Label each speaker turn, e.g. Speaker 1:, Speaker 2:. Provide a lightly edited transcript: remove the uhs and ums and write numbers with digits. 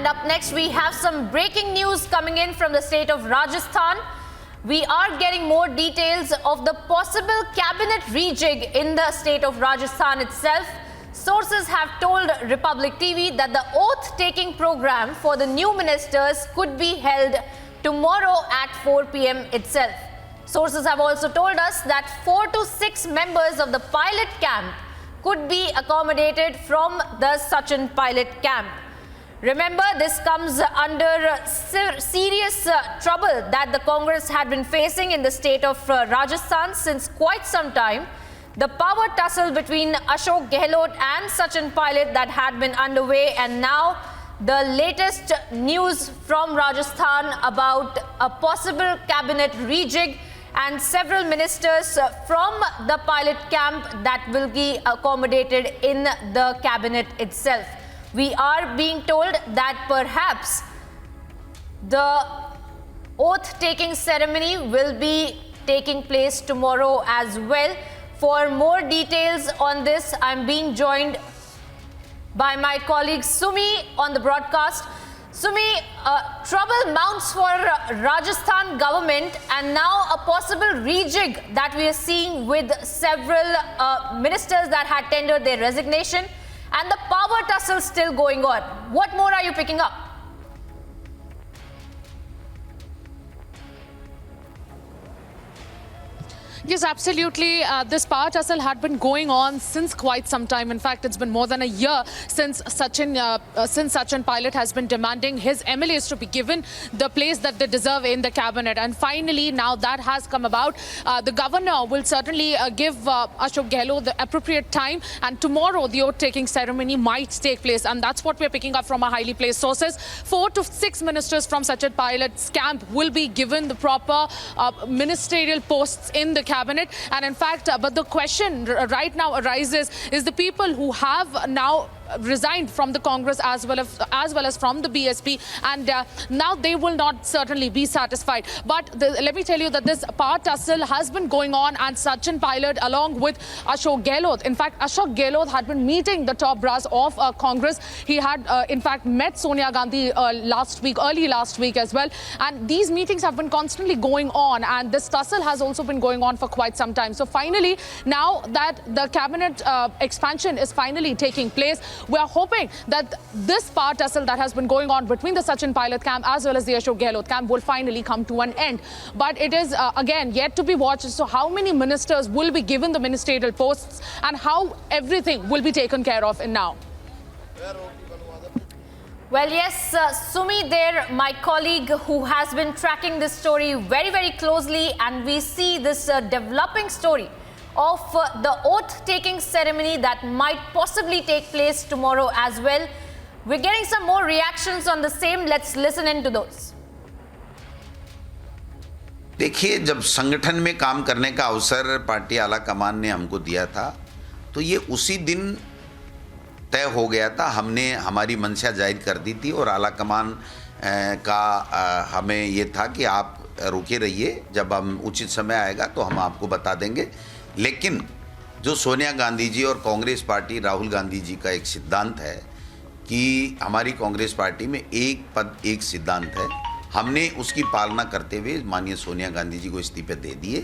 Speaker 1: And up next, we have some breaking news coming in from the state of Rajasthan. We are getting more details of the possible cabinet rejig in the state of Rajasthan itself. Sources have told Republic TV that the oath-taking program for the new ministers could be held tomorrow at 4 p.m. itself. Sources have also told us that 4 to 6 members of the pilot camp could be accommodated from the Sachin pilot camp. Remember, this comes under serious trouble that the Congress had been facing in the state of Rajasthan since quite some time. The power tussle between Ashok Gehlot and Sachin Pilot that had been underway, and now the latest news from Rajasthan about a possible cabinet rejig and several ministers from the pilot camp that will be accommodated in the cabinet itself. We are being told that perhaps the oath-taking ceremony will be taking place tomorrow as well. For more details on this, I'm being joined by my colleague Sumi on the broadcast. Sumi, trouble mounts for Rajasthan government, and now a possible rejig that we are seeing with several ministers that had tendered their resignation, and the power tussle still going on. What more are you picking up?
Speaker 2: Yes, absolutely. This power tussle had been going on since quite some time. In fact, it's been more than a year since Sachin Pilot has been demanding his MLAs to be given the place that they deserve in the cabinet. And finally, now that has come about. The governor will certainly give Ashok Gehlot the appropriate time, and tomorrow the oath-taking ceremony might take place. And that's what we're picking up from our highly placed sources. 4 to 6 ministers from Sachin Pilot's camp will be given the proper ministerial posts in the cabinet. And in fact, but the question right now arises is the people who have now resigned from the Congress as well as from the BSP, and now they will not certainly be satisfied. But let me tell you that this power tussle has been going on, and Sachin Pilot along with Ashok Gehlot. In fact, Ashok Gehlot had been meeting the top brass of Congress. He had in fact met Sonia Gandhi early last week as well. And these meetings have been constantly going on, and this tussle has also been going on for quite some time. So finally, now that the cabinet expansion is finally taking place, we are hoping that this power tussle that has been going on between the Sachin Pilot camp as well as the Ashok Gehlot camp will finally come to an end. But it is, again, yet to be watched as to how many ministers will be given the ministerial posts and how everything will be taken care of in now.
Speaker 1: Well, yes, Sumi there, my colleague who has been tracking this story very, very closely, and we see this developing story of the oath-taking ceremony that might possibly take place tomorrow as well. We're getting some more reactions on the same. Let's listen into those.
Speaker 3: देखिए, जब संगठन में काम करने का अवसर party आला कमान ने हमको दिया था, तो ये उसी दिन तय हो गया था। हमने हमारी मंशा जाहिर कर दी थी और आला कमान का हमें ये था कि आप रुके रहिए, जब हम उचित समय आएगा तो हम आपको बता देंगे। लेकिन जो सोनिया गांधी जी और कांग्रेस पार्टी राहुल गांधी जी का एक सिद्धांत है कि हमारी कांग्रेस पार्टी में एक पद एक सिद्धांत है, हमने उसकी पालना करते हुए माननीय सोनिया गांधी जी को इस्तीफे दे दिए।